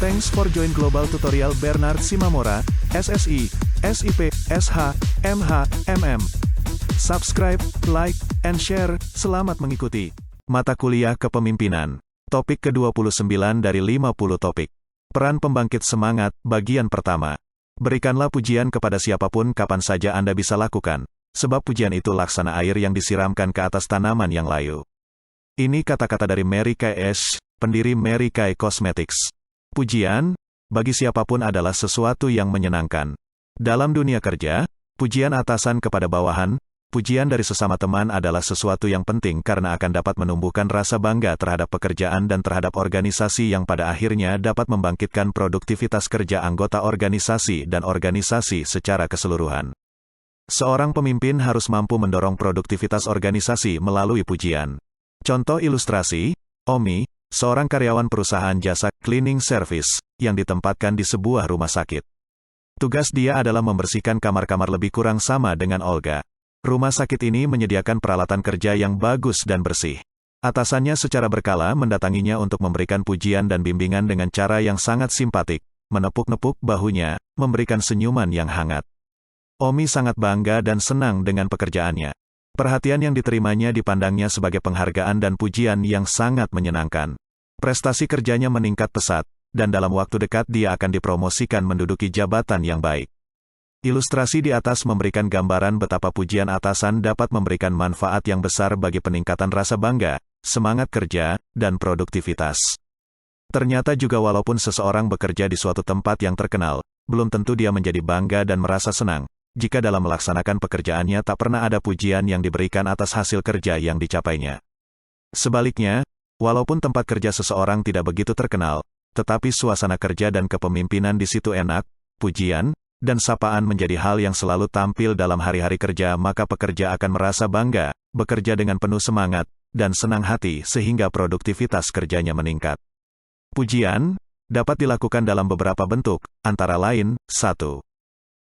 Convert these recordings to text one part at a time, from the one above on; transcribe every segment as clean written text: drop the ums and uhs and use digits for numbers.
Thanks for join Global Tutorial Bernard Simamora, SSI, SIP, SH, MH, MM. Subscribe, like, and share. Selamat mengikuti. Mata kuliah kepemimpinan. Topik ke-29 dari 50 topik. Peran pembangkit semangat, bagian pertama. Berikanlah pujian kepada siapapun kapan saja Anda bisa lakukan. Sebab pujian itu laksana air yang disiramkan ke atas tanaman yang layu. Ini kata-kata dari Mary Kay Ash, pendiri Mary Kay Cosmetics. Pujian, bagi siapapun adalah sesuatu yang menyenangkan. Dalam dunia kerja, pujian atasan kepada bawahan, pujian dari sesama teman adalah sesuatu yang penting karena akan dapat menumbuhkan rasa bangga terhadap pekerjaan dan terhadap organisasi yang pada akhirnya dapat membangkitkan produktivitas kerja anggota organisasi dan organisasi secara keseluruhan. Seorang pemimpin harus mampu mendorong produktivitas organisasi melalui pujian. Contoh ilustrasi, Omi, seorang karyawan perusahaan jasa cleaning service, yang ditempatkan di sebuah rumah sakit. Tugas dia adalah membersihkan kamar-kamar lebih kurang sama dengan Olga. Rumah sakit ini menyediakan peralatan kerja yang bagus dan bersih. Atasannya secara berkala mendatanginya untuk memberikan pujian dan bimbingan dengan cara yang sangat simpatik, menepuk-nepuk bahunya, memberikan senyuman yang hangat. Omi sangat bangga dan senang dengan pekerjaannya. Perhatian yang diterimanya dipandangnya sebagai penghargaan dan pujian yang sangat menyenangkan. Prestasi kerjanya meningkat pesat, dan dalam waktu dekat dia akan dipromosikan menduduki jabatan yang baik. Ilustrasi di atas memberikan gambaran betapa pujian atasan dapat memberikan manfaat yang besar bagi peningkatan rasa bangga, semangat kerja, dan produktivitas. Ternyata juga walaupun seseorang bekerja di suatu tempat yang terkenal, belum tentu dia menjadi bangga dan merasa senang jika dalam melaksanakan pekerjaannya tak pernah ada pujian yang diberikan atas hasil kerja yang dicapainya. Sebaliknya, walaupun tempat kerja seseorang tidak begitu terkenal, tetapi suasana kerja dan kepemimpinan di situ enak, pujian, dan sapaan menjadi hal yang selalu tampil dalam hari-hari kerja, maka pekerja akan merasa bangga, bekerja dengan penuh semangat, dan senang hati sehingga produktivitas kerjanya meningkat. Pujian dapat dilakukan dalam beberapa bentuk, antara lain, 1.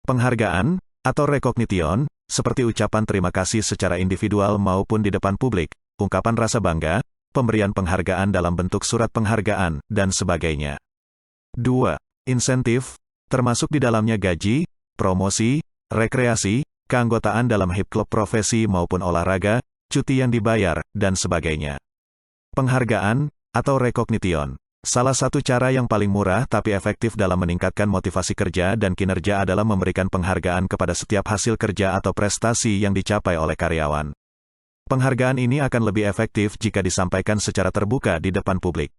Penghargaan, atau recognition, seperti ucapan terima kasih secara individual maupun di depan publik, ungkapan rasa bangga, pemberian penghargaan dalam bentuk surat penghargaan, dan sebagainya. 2. Insentif, termasuk di dalamnya gaji, promosi, rekreasi, keanggotaan dalam hip klub profesi maupun olahraga, cuti yang dibayar, dan sebagainya. Penghargaan, atau recognition, salah satu cara yang paling murah tapi efektif dalam meningkatkan motivasi kerja dan kinerja adalah memberikan penghargaan kepada setiap hasil kerja atau prestasi yang dicapai oleh karyawan. Penghargaan ini akan lebih efektif jika disampaikan secara terbuka di depan publik.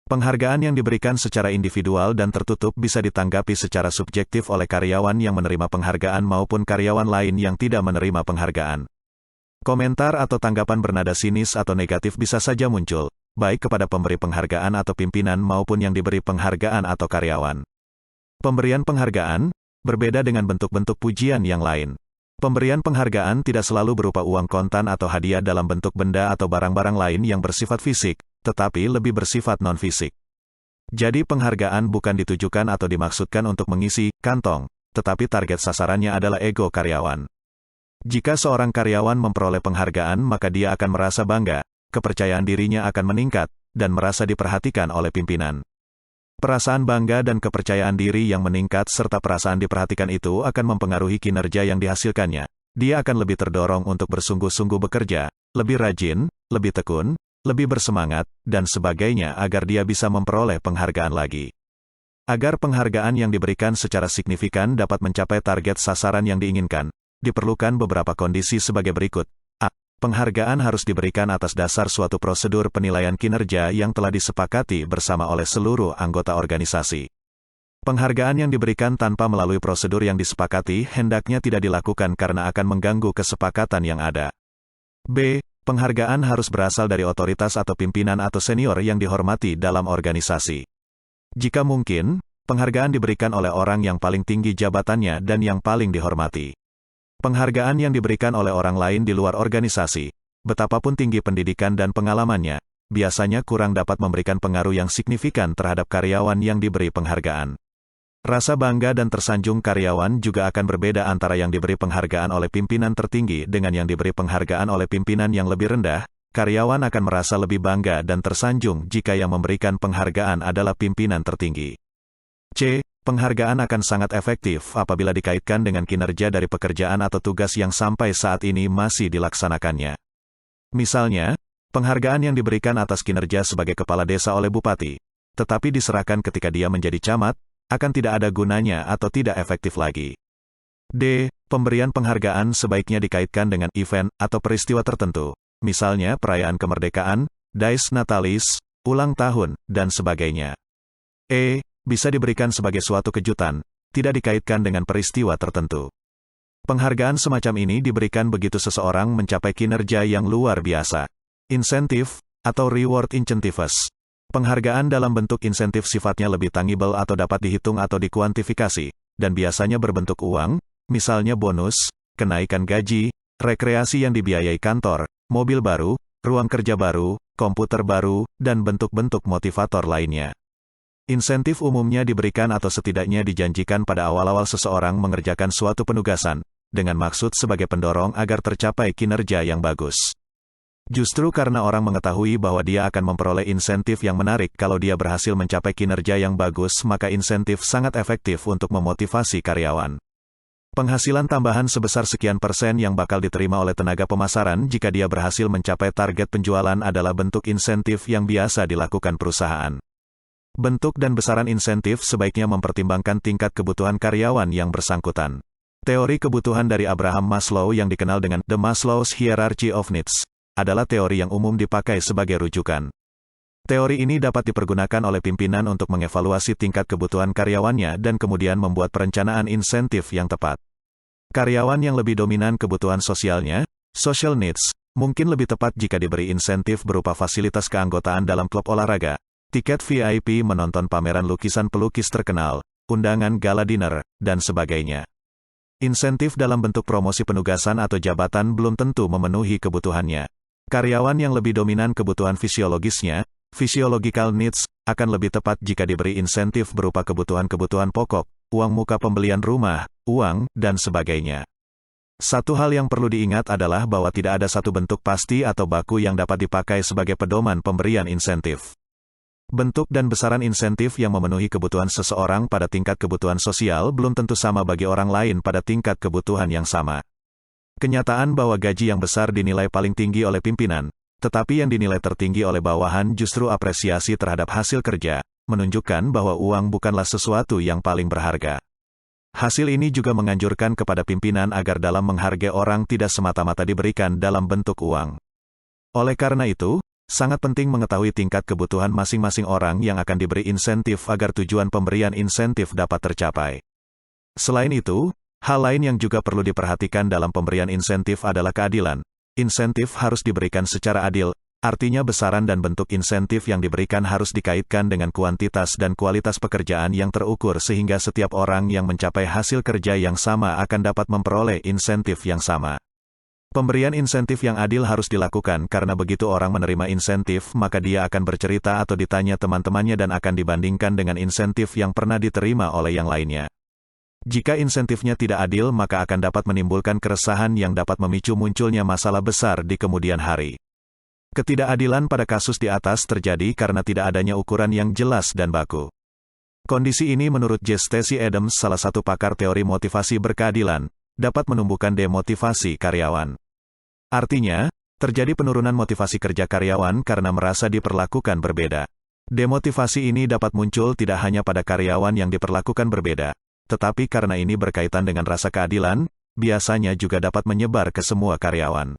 Penghargaan yang diberikan secara individual dan tertutup bisa ditanggapi secara subjektif oleh karyawan yang menerima penghargaan maupun karyawan lain yang tidak menerima penghargaan. Komentar atau tanggapan bernada sinis atau negatif bisa saja muncul, baik kepada pemberi penghargaan atau pimpinan maupun yang diberi penghargaan atau karyawan. Pemberian penghargaan berbeda dengan bentuk-bentuk pujian yang lain. Pemberian penghargaan tidak selalu berupa uang kontan atau hadiah dalam bentuk benda atau barang-barang lain yang bersifat fisik, tetapi lebih bersifat non-fisik. Jadi penghargaan bukan ditujukan atau dimaksudkan untuk mengisi kantong, tetapi target sasarannya adalah ego karyawan. Jika seorang karyawan memperoleh penghargaan, maka dia akan merasa bangga, kepercayaan dirinya akan meningkat, dan merasa diperhatikan oleh pimpinan. Perasaan bangga dan kepercayaan diri yang meningkat serta perasaan diperhatikan itu akan mempengaruhi kinerja yang dihasilkannya. Dia akan lebih terdorong untuk bersungguh-sungguh bekerja, lebih rajin, lebih tekun, lebih bersemangat, dan sebagainya agar dia bisa memperoleh penghargaan lagi. Agar penghargaan yang diberikan secara signifikan dapat mencapai target sasaran yang diinginkan, diperlukan beberapa kondisi sebagai berikut. Penghargaan harus diberikan atas dasar suatu prosedur penilaian kinerja yang telah disepakati bersama oleh seluruh anggota organisasi. Penghargaan yang diberikan tanpa melalui prosedur yang disepakati hendaknya tidak dilakukan karena akan mengganggu kesepakatan yang ada. B. Penghargaan harus berasal dari otoritas atau pimpinan atau senior yang dihormati dalam organisasi. Jika mungkin, penghargaan diberikan oleh orang yang paling tinggi jabatannya dan yang paling dihormati. Penghargaan yang diberikan oleh orang lain di luar organisasi, betapapun tinggi pendidikan dan pengalamannya, biasanya kurang dapat memberikan pengaruh yang signifikan terhadap karyawan yang diberi penghargaan. Rasa bangga dan tersanjung karyawan juga akan berbeda antara yang diberi penghargaan oleh pimpinan tertinggi dengan yang diberi penghargaan oleh pimpinan yang lebih rendah, karyawan akan merasa lebih bangga dan tersanjung jika yang memberikan penghargaan adalah pimpinan tertinggi. C. Penghargaan akan sangat efektif apabila dikaitkan dengan kinerja dari pekerjaan atau tugas yang sampai saat ini masih dilaksanakannya. Misalnya, penghargaan yang diberikan atas kinerja sebagai kepala desa oleh bupati, tetapi diserahkan ketika dia menjadi camat, akan tidak ada gunanya atau tidak efektif lagi. D. Pemberian penghargaan sebaiknya dikaitkan dengan event atau peristiwa tertentu, misalnya perayaan kemerdekaan, Dies Natalis, ulang tahun, dan sebagainya. E. Bisa diberikan sebagai suatu kejutan, tidak dikaitkan dengan peristiwa tertentu. Penghargaan semacam ini diberikan begitu seseorang mencapai kinerja yang luar biasa. Insentif, atau reward incentives. Penghargaan dalam bentuk insentif sifatnya lebih tangible atau dapat dihitung atau dikuantifikasi, dan biasanya berbentuk uang, misalnya bonus, kenaikan gaji, rekreasi yang dibiayai kantor, mobil baru, ruang kerja baru, komputer baru, dan bentuk-bentuk motivator lainnya. Insentif umumnya diberikan atau setidaknya dijanjikan pada awal-awal seseorang mengerjakan suatu penugasan, dengan maksud sebagai pendorong agar tercapai kinerja yang bagus. Justru karena orang mengetahui bahwa dia akan memperoleh insentif yang menarik kalau dia berhasil mencapai kinerja yang bagus, maka insentif sangat efektif untuk memotivasi karyawan. Penghasilan tambahan sebesar sekian persen yang bakal diterima oleh tenaga pemasaran jika dia berhasil mencapai target penjualan adalah bentuk insentif yang biasa dilakukan perusahaan. Bentuk dan besaran insentif sebaiknya mempertimbangkan tingkat kebutuhan karyawan yang bersangkutan. Teori kebutuhan dari Abraham Maslow yang dikenal dengan The Maslow's Hierarchy of Needs adalah teori yang umum dipakai sebagai rujukan. Teori ini dapat dipergunakan oleh pimpinan untuk mengevaluasi tingkat kebutuhan karyawannya dan kemudian membuat perencanaan insentif yang tepat. Karyawan yang lebih dominan kebutuhan sosialnya, social needs, mungkin lebih tepat jika diberi insentif berupa fasilitas keanggotaan dalam klub olahraga, tiket VIP menonton pameran lukisan pelukis terkenal, undangan gala dinner, dan sebagainya. Insentif dalam bentuk promosi penugasan atau jabatan belum tentu memenuhi kebutuhannya. Karyawan yang lebih dominan kebutuhan fisiologisnya, physiological needs, akan lebih tepat jika diberi insentif berupa kebutuhan-kebutuhan pokok, uang muka pembelian rumah, uang, dan sebagainya. Satu hal yang perlu diingat adalah bahwa tidak ada satu bentuk pasti atau baku yang dapat dipakai sebagai pedoman pemberian insentif. Bentuk dan besaran insentif yang memenuhi kebutuhan seseorang pada tingkat kebutuhan sosial belum tentu sama bagi orang lain pada tingkat kebutuhan yang sama. Kenyataan bahwa gaji yang besar dinilai paling tinggi oleh pimpinan, tetapi yang dinilai tertinggi oleh bawahan justru apresiasi terhadap hasil kerja, menunjukkan bahwa uang bukanlah sesuatu yang paling berharga. Hasil ini juga menganjurkan kepada pimpinan agar dalam menghargai orang tidak semata-mata diberikan dalam bentuk uang. Oleh karena itu, sangat penting mengetahui tingkat kebutuhan masing-masing orang yang akan diberi insentif agar tujuan pemberian insentif dapat tercapai. Selain itu, hal lain yang juga perlu diperhatikan dalam pemberian insentif adalah keadilan. Insentif harus diberikan secara adil, artinya besaran dan bentuk insentif yang diberikan harus dikaitkan dengan kuantitas dan kualitas pekerjaan yang terukur sehingga setiap orang yang mencapai hasil kerja yang sama akan dapat memperoleh insentif yang sama. Pemberian insentif yang adil harus dilakukan karena begitu orang menerima insentif maka dia akan bercerita atau ditanya teman-temannya dan akan dibandingkan dengan insentif yang pernah diterima oleh yang lainnya. Jika insentifnya tidak adil maka akan dapat menimbulkan keresahan yang dapat memicu munculnya masalah besar di kemudian hari. Ketidakadilan pada kasus di atas terjadi karena tidak adanya ukuran yang jelas dan baku. Kondisi ini menurut J. Stacy Adams, salah satu pakar teori motivasi berkeadilan, dapat menumbuhkan demotivasi karyawan. Artinya, terjadi penurunan motivasi kerja karyawan karena merasa diperlakukan berbeda. Demotivasi ini dapat muncul tidak hanya pada karyawan yang diperlakukan berbeda, tetapi karena ini berkaitan dengan rasa keadilan, biasanya juga dapat menyebar ke semua karyawan.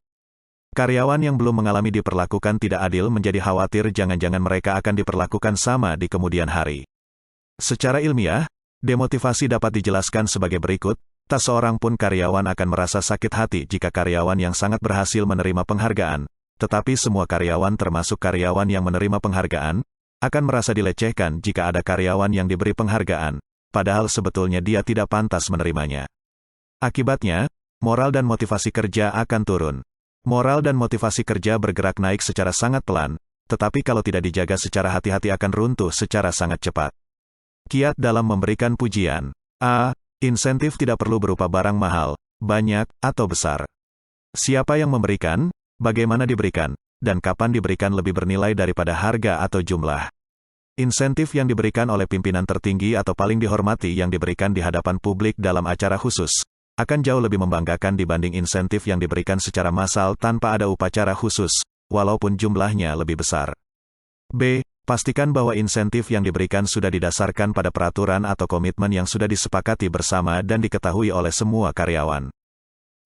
Karyawan yang belum mengalami diperlakukan tidak adil menjadi khawatir jangan-jangan mereka akan diperlakukan sama di kemudian hari. Secara ilmiah, demotivasi dapat dijelaskan sebagai berikut, tak seorang pun karyawan akan merasa sakit hati jika karyawan yang sangat berhasil menerima penghargaan, tetapi semua karyawan termasuk karyawan yang menerima penghargaan, akan merasa dilecehkan jika ada karyawan yang diberi penghargaan, padahal sebetulnya dia tidak pantas menerimanya. Akibatnya, moral dan motivasi kerja akan turun. Moral dan motivasi kerja bergerak naik secara sangat pelan, tetapi kalau tidak dijaga secara hati-hati akan runtuh secara sangat cepat. Kiat dalam memberikan pujian. A. Insentif tidak perlu berupa barang mahal, banyak, atau besar. Siapa yang memberikan, bagaimana diberikan, dan kapan diberikan lebih bernilai daripada harga atau jumlah. Insentif yang diberikan oleh pimpinan tertinggi atau paling dihormati yang diberikan di hadapan publik dalam acara khusus, akan jauh lebih membanggakan dibanding insentif yang diberikan secara massal tanpa ada upacara khusus, walaupun jumlahnya lebih besar. B. Pastikan bahwa insentif yang diberikan sudah didasarkan pada peraturan atau komitmen yang sudah disepakati bersama dan diketahui oleh semua karyawan.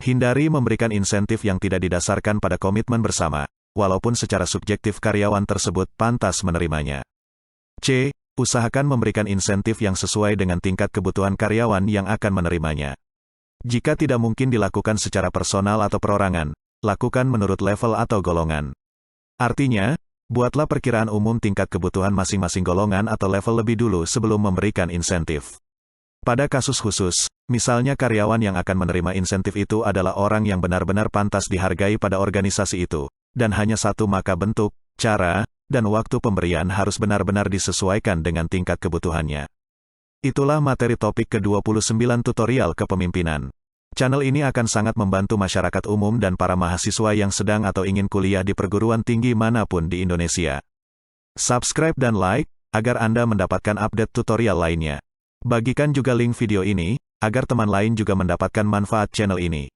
Hindari memberikan insentif yang tidak didasarkan pada komitmen bersama, walaupun secara subjektif karyawan tersebut pantas menerimanya. C. Usahakan memberikan insentif yang sesuai dengan tingkat kebutuhan karyawan yang akan menerimanya. Jika tidak mungkin dilakukan secara personal atau perorangan, lakukan menurut level atau golongan. Artinya, buatlah perkiraan umum tingkat kebutuhan masing-masing golongan atau level lebih dulu sebelum memberikan insentif. Pada kasus khusus, misalnya karyawan yang akan menerima insentif itu adalah orang yang benar-benar pantas dihargai pada organisasi itu, dan hanya satu, maka bentuk, cara, dan waktu pemberian harus benar-benar disesuaikan dengan tingkat kebutuhannya. Itulah materi topik ke-29 tutorial kepemimpinan. Channel ini akan sangat membantu masyarakat umum dan para mahasiswa yang sedang atau ingin kuliah di perguruan tinggi manapun di Indonesia. Subscribe dan like, agar Anda mendapatkan update tutorial lainnya. Bagikan juga link video ini, agar teman lain juga mendapatkan manfaat channel ini.